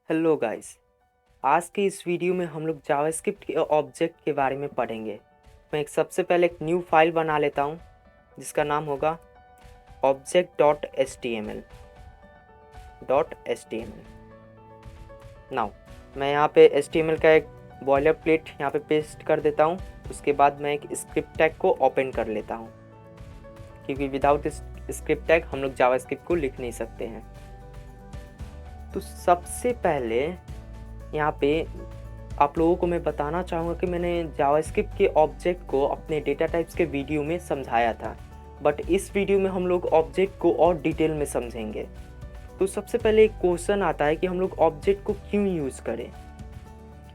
Hello guys. आज के इस वीडियो में हम लोग जावास्क्रिप्ट के ऑब्जेक्ट के बारे में पढ़ेंगे। मैं सबसे पहले एक न्यू फाइल बना लेता हूँ जिसका नाम होगा object.html। नाउ मैं यहाँ पे HTML का एक बॉयलर प्लेट यहाँ पे पेस्ट कर देता हूँ। उसके बाद मैं एक स्क्रिप्ट टैग को ओपन कर लेता हूँ, क्योंकि विदाउट स्क्रिप्ट टैग हम लोग जावास्क्रिप्ट को लिख नहीं सकते हैं। तो सबसे पहले यहाँ पे आप लोगों को मैं बताना चाहूँगा कि मैंने जावास्क्रिप्ट के ऑब्जेक्ट को अपने डेटा टाइप्स के वीडियो में समझाया था, बट इस वीडियो में हम लोग ऑब्जेक्ट को और डिटेल में समझेंगे। तो सबसे पहले एक क्वेश्चन आता है कि हम लोग ऑब्जेक्ट को क्यों यूज़ करें।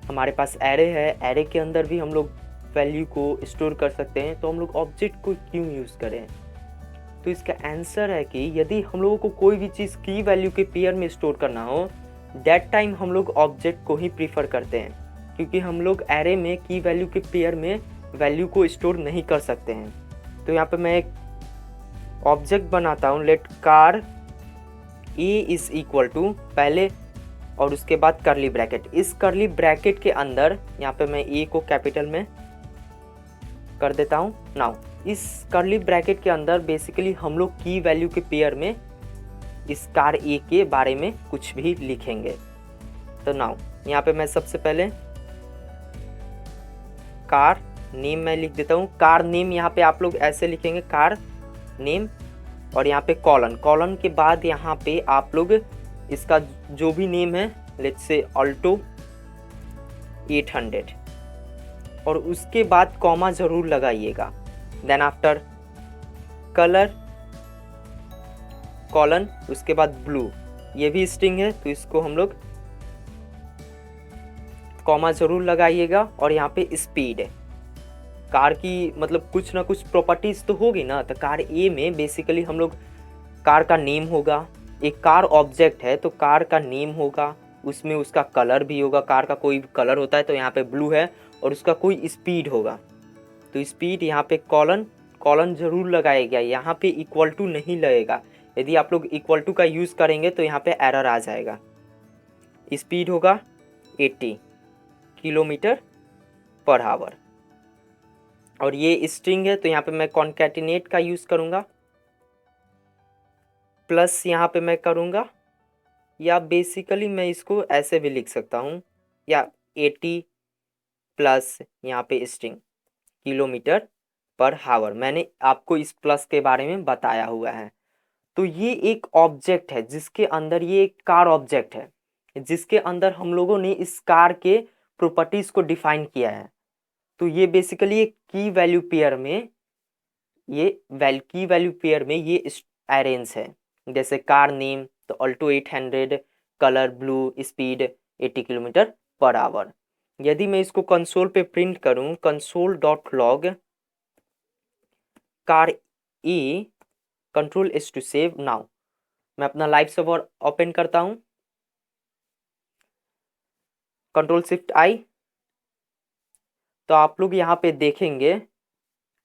हमारे पास एरे है, एरे के अंदर भी हम लोग वैल्यू को स्टोर कर सकते हैं, तो हम लोग ऑब्जेक्ट को क्यों यूज़ करें। तो इसका आंसर है कि यदि हम लोगों को कोई भी चीज़ की वैल्यू के पेयर में स्टोर करना हो, दैट टाइम हम लोग ऑब्जेक्ट को ही प्रीफर करते हैं, क्योंकि हम लोग एरे में की वैल्यू के पेयर में वैल्यू को स्टोर नहीं कर सकते हैं। तो यहाँ पे मैं एक ऑब्जेक्ट बनाता हूँ, let car A is equal to पहले और उसके बाद करली ब्रैकेट। इस करली ब्रैकेट के अंदर यहाँ पे मैं ए को कैपिटल में कर देता हूँ। नाउ इस करली ब्रैकेट के अंदर बेसिकली हम लोग की वैल्यू के पेयर में इस कार ए के बारे में कुछ भी लिखेंगे। तो नाउ यहाँ पे मैं सबसे पहले कार नेम मैं लिख देता हूँ। कार नेम यहाँ पे आप लोग ऐसे लिखेंगे, कार नेम, और यहाँ पे कॉलन, कॉलन के बाद यहाँ पे आप लोग इसका जो भी नेम है, लेट्स से ऑल्टो 800, और उसके बाद कॉमा जरूर लगाइएगा। देन आफ्टर कलर कॉलन, उसके बाद ब्लू, ये भी स्ट्रिंग है तो इसको हम लोग कॉमा जरूर लगाइएगा। और यहाँ पे स्पीड है, कार की मतलब कुछ ना कुछ प्रॉपर्टीज तो होगी ना। तो कार ए में बेसिकली हम लोग कार का नेम होगा, एक कार ऑब्जेक्ट है तो कार का नेम होगा, उसमें उसका कलर भी होगा, कार का कोई कलर होता है तो यहाँ पे ब्लू है, और उसका कोई स्पीड होगा तो स्पीड, यहाँ पे कॉलन कॉलन जरूर लगाएगा, यहाँ पे इक्वल टू नहीं लगेगा। यदि आप लोग इक्वल टू का यूज़ करेंगे तो यहाँ पे एरर आ जाएगा। स्पीड होगा 80 किलोमीटर पर आवर, और ये स्ट्रिंग है तो यहाँ पे मैं कॉन्कैटिनेट का यूज़ करूँगा, प्लस यहाँ पे मैं करूँगा, या बेसिकली मैं इसको ऐसे भी लिख सकता हूँ, या 80 प्लस यहाँ पे स्ट्रिंग किलोमीटर पर हावर। मैंने आपको इस प्लस के बारे में बताया हुआ है। तो ये एक ऑब्जेक्ट है जिसके अंदर, ये एक कार ऑब्जेक्ट है जिसके अंदर हम लोगों ने इस कार के प्रॉपर्टीज को डिफाइन किया है। तो ये बेसिकली एक की वैल्यू पेयर में, ये की वैल्यू पेयर में ये अरेंज है। जैसे कार नेम तो Alto 800, colour blue, speed 80 kilometre per hour. यदि मैं इसको कंसोल पे प्रिंट करूं, console dot log car A, control S to save. Now मैं अपना लाइव सर्वर ओपन करता हूं, कंट्रोल शिफ्ट आई, तो आप लोग यहाँ पे देखेंगे,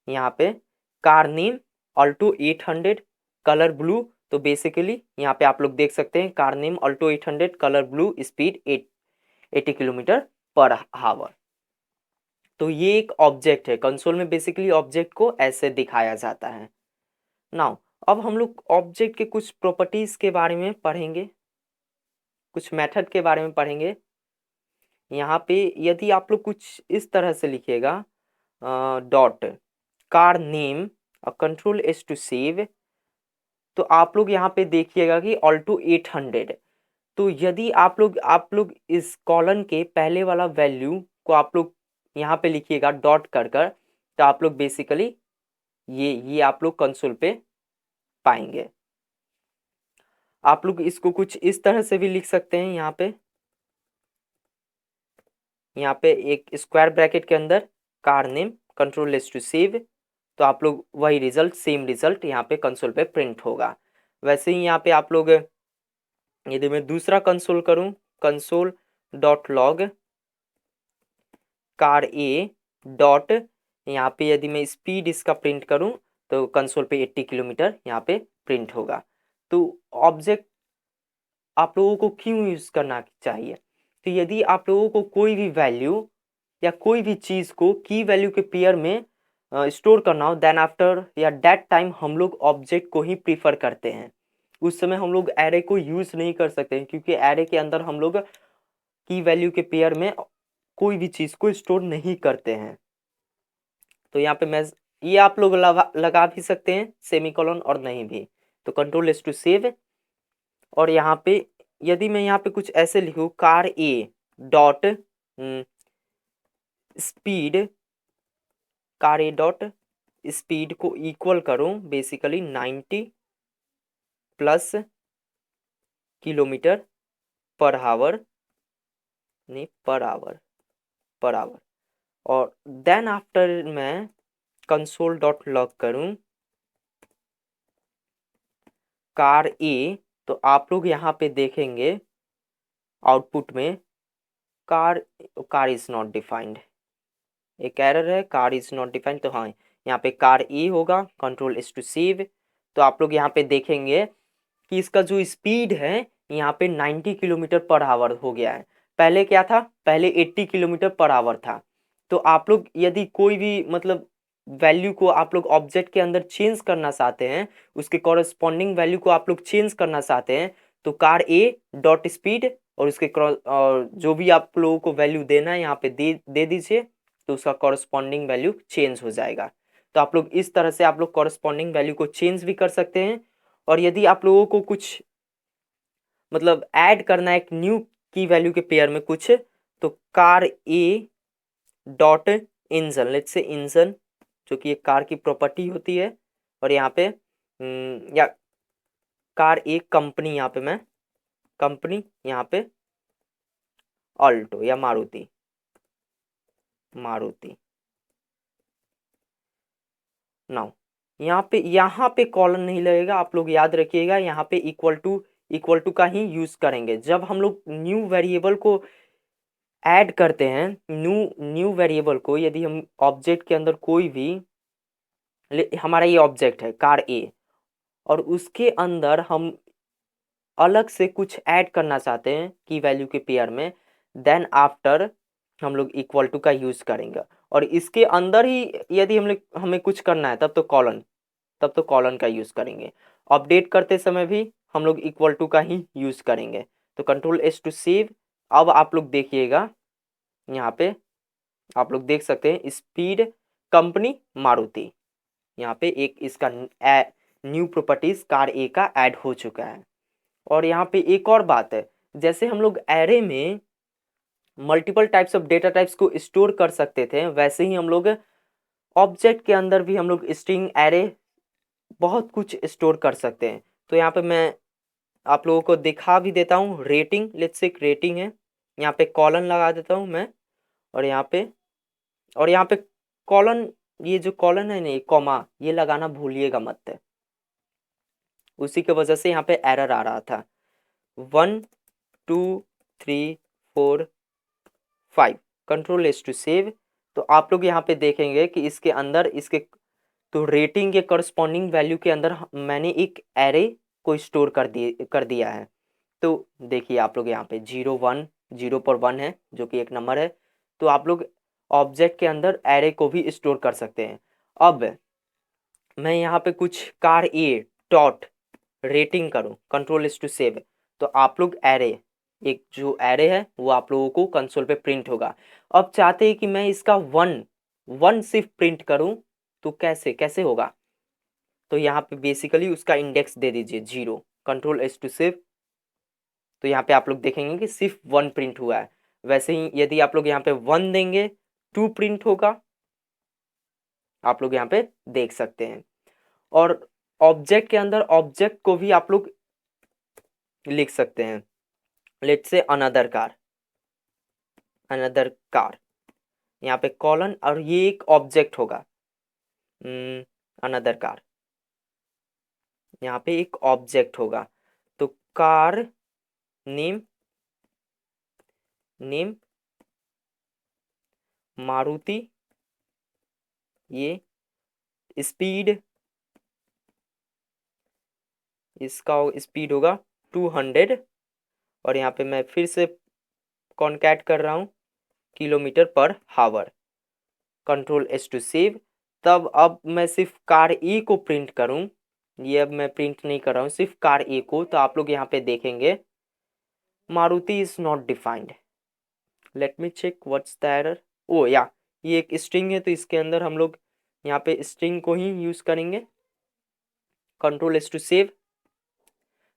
यहाँ पे car name Alto 800, colour blue. तो बेसिकली यहाँ पे आप लोग देख सकते हैं car name Alto 800, colour blue, speed 80 kilometre पर हावर। तो ये एक ऑब्जेक्ट है, कंसोल में बेसिकली ऑब्जेक्ट को ऐसे दिखाया जाता है। नाउ अब हम लोग ऑब्जेक्ट के कुछ प्रॉपर्टीज के बारे में पढ़ेंगे, कुछ मेथड के बारे में पढ़ेंगे। यहाँ पे यदि आप लोग कुछ इस तरह से लिखिएगा, डॉट कार नेम और कंट्रोल एस टू सेव, तो आप लोग यहाँ पे देखिएगा कि ऑल्टो 800। तो यदि आप लोग इस कॉलन के पहले वाला वैल्यू को आप लोग यहाँ पे लिखिएगा डॉट कर कर, तो आप लोग बेसिकली ये आप लोग कंसोल पे पाएंगे। आप लोग इसको कुछ इस तरह से भी लिख सकते हैं, यहाँ पे एक स्क्वायर ब्रैकेट के अंदर car name, control S to save, तो आप लोग वही रिजल्ट, सेम रिजल्ट यहाँ पे कंसोल पे प्रिंट होगा। वैसे ही यहाँ पे आप लोग, यदि मैं दूसरा कंसोल करूँ, console dot log car A dot, यहाँ पे यदि मैं स्पीड इसका प्रिंट करूँ तो कंसोल पे 80 किलोमीटर यहाँ पे प्रिंट होगा। तो ऑब्जेक्ट आप लोगों को क्यों यूज़ करना चाहिए। तो यदि आप लोगों को कोई भी वैल्यू या कोई भी चीज़ को की वैल्यू के पेयर में स्टोर करना हो, देन आफ्टर या डेट टाइम हम लोग ऑब्जेक्ट को ही प्रीफर करते हैं। उस समय हम लोग एरे को यूज़ नहीं कर सकते हैं, क्योंकि एरे के अंदर हम लोग की वैल्यू के पेयर में कोई भी चीज़ को स्टोर नहीं करते हैं। तो यहाँ पे मैं ये आप लोग लगा भी सकते हैं सेमीकोलन और नहीं भी। तो कंट्रोल एस टू सेव। और यहाँ पे यदि मैं यहाँ पे कुछ ऐसे लिखूँ car A dot speed, car A dot speed को इक्वल करूँ basically 90 plus kilometre per our, नहीं पर आवर। और देन आफ्टर मैं कंसोल डॉट लॉग करूँ कार ए, तो आप लोग यहाँ पे देखेंगे आउटपुट में कार इज नॉट डिफाइंड, एक एरर है, कार इज नॉट डिफाइंड। तो हाँ, यहाँ पे कार ए होगा, कंट्रोल एस टू सेव। तो आप लोग यहाँ पे देखेंगे कि इसका जो स्पीड है यहाँ पे 90 किलोमीटर पर आवर हो गया है। पहले क्या था, पहले 80 किलोमीटर पर आवर था। तो आप लोग यदि कोई भी मतलब वैल्यू को आप लोग ऑब्जेक्ट के अंदर चेंज करना चाहते हैं, उसके कॉरस्पॉन्डिंग वैल्यू को आप लोग चेंज करना चाहते हैं, तो कार ए डॉट स्पीड और उसके और जो भी आप लोगों को वैल्यू देना है यहाँ पे दे दीजिए, तो उसका कॉरस्पॉन्डिंग वैल्यू चेंज हो जाएगा। तो आप लोग इस तरह से आप लोग कॉरस्पॉन्डिंग वैल्यू को चेंज भी कर सकते हैं। और यदि आप लोगों को कुछ मतलब ऐड करना है एक न्यू की वैल्यू के पेयर में कुछ, तो car A dot engine, let's say engine जो कि एक कार की प्रॉपर्टी होती है, और यहाँ पे या कार ए कंपनी, यहाँ पे मैं कंपनी यहाँ पे ऑल्टो या मारुति, नाउ यहाँ पे कॉलन नहीं लगेगा, आप लोग याद रखिएगा। यहाँ पे इक्वल टू का ही यूज करेंगे जब हम लोग न्यू वेरिएबल को ऐड करते हैं। न्यू वेरिएबल को यदि हम ऑब्जेक्ट के अंदर कोई भी हमारा ये ऑब्जेक्ट है कार ए, और उसके अंदर हम अलग से कुछ ऐड करना चाहते हैं की वैल्यू के पेयर में, देन आफ्टर हम लोग इक्वल टू का यूज करेंगे। और इसके अंदर ही यदि हमें कुछ करना है तब तो कॉलन का यूज करेंगे। अपडेट करते समय भी हम लोग इक्वल टू का ही यूज करेंगे। तो कंट्रोल एस टू सेव। अब आप लोग देखिएगा यहाँ पे आप लोग देख सकते हैं स्पीड कंपनी मारुति, यहाँ पे एक इसका न्यू प्रॉपर्टीज कार ए का ऐड हो चुका है। और यहाँ पे एक और बात है, जैसे हम लोग एरे में multiple types of data types को स्टोर कर सकते थे, वैसे ही हम लोग ऑब्जेक्ट के अंदर भी हम लोग स्ट्रिंग एरे बहुत कुछ स्टोर कर सकते हैं। तो यहाँ पे मैं आप लोगों को दिखा भी देता हूँ रेटिंग, लेट्स से रेटिंग है, यहाँ पे कॉलन लगा देता हूँ मैं। और यहाँ पे कॉलन, ये जो कॉलन है ना कॉमा, ये लगाना भूलिएगा मत, उसी के वजह से यहाँ पे एरर आ रहा था। 1 2 3 4 5 कंट्रोल एस टू सेव। तो आप लोग यहाँ पे देखेंगे कि इसके अंदर इसके तो रेटिंग के करस्पॉन्डिंग वैल्यू के अंदर मैंने एक एरे को स्टोर कर दिया है। तो देखिए आप लोग यहाँ पे 0 1 0 पर 1 है जो कि एक नंबर है। तो आप लोग ऑब्जेक्ट के अंदर एरे को भी स्टोर कर सकते हैं। अब मैं यहाँ पे कुछ कार ए डॉट रेटिंग करूँ, कंट्रोल एस टू सेव, तो आप लोग एरे, एक जो एरे है वो आप लोगों को कंसोल पे प्रिंट होगा। अब चाहते हैं कि मैं इसका वन सिर्फ प्रिंट करूँ, तो कैसे कैसे होगा। तो यहाँ पे बेसिकली उसका इंडेक्स दे दीजिए 0, कंट्रोल एस टू सेव। तो यहाँ पे आप लोग देखेंगे कि सिर्फ 1 प्रिंट हुआ है। वैसे ही यदि आप लोग यहाँ पे 1 देंगे 2 प्रिंट होगा, आप लोग यहाँ पे देख सकते हैं। और ऑब्जेक्ट के अंदर ऑब्जेक्ट को भी आप लोग लिख सकते हैं, लेट्स से अनदर कार, यहाँ पे कॉलन, और ये एक ऑब्जेक्ट होगा अनदर कार, यहाँ पे एक ऑब्जेक्ट होगा। तो कार नेम मारुति, ये स्पीड, इसका स्पीड होगा 200 और यहाँ पे मैं फिर से कॉन्कैट कर रहा हूँ किलोमीटर पर हावर, कंट्रोल एस टू सेव। तब अब मैं सिर्फ कार ए को प्रिंट करूँ, ये अब मैं प्रिंट नहीं कर रहा हूँ, सिर्फ कार ए को। तो आप लोग यहाँ पे देखेंगे Maruti is not defined. Let me check what's the error. Oh yeah, ये एक स्ट्रिंग है तो इसके अंदर हम लोग यहाँ पे स्ट्रिंग को ही यूज करेंगे, कंट्रोल एस टू सेव।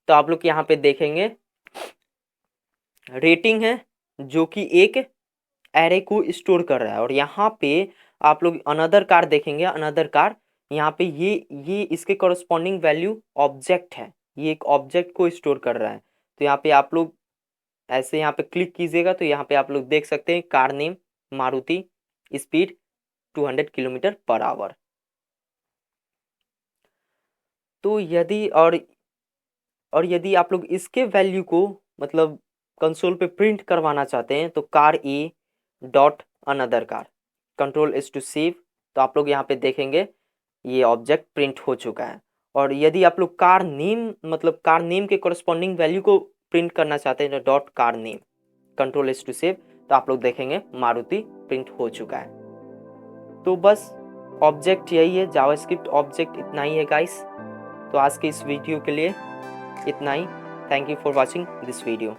तो आप लोग यहाँ पे देखेंगे रेटिंग है जो कि एक एरे को स्टोर कर रहा है। और यहाँ पे आप लोग अनदर कार देखेंगे, अनदर कार यहाँ पे ये इसके कॉरस्पॉन्डिंग वैल्यू ऑब्जेक्ट है, ये एक ऑब्जेक्ट को स्टोर कर रहा है। तो यहाँ पे आप लोग ऐसे यहाँ पे क्लिक कीजिएगा तो यहाँ पे आप लोग देख सकते हैं car name Maruti, speed 200 kilometre per our. तो यदि आप लोग इसके वैल्यू को मतलब कंसोल पे प्रिंट करवाना चाहते हैं तो car A dot another car, control S to save. तो आप लोग यहाँ पे देखेंगे ये ऑब्जेक्ट प्रिंट हो चुका है। और यदि आप लोग कार नेम मतलब कार नेम के कॉरस्पॉन्डिंग वैल्यू को प्रिंट करना चाहते हैं तो dot car name, control S to save. तो आप लोग देखेंगे मारुति प्रिंट हो चुका है। तो बस ऑब्जेक्ट यही है, जावास्क्रिप्ट ऑब्जेक्ट इतना ही है गाइस। तो आज के इस वीडियो के लिए इतना ही। Thank you for watching this video.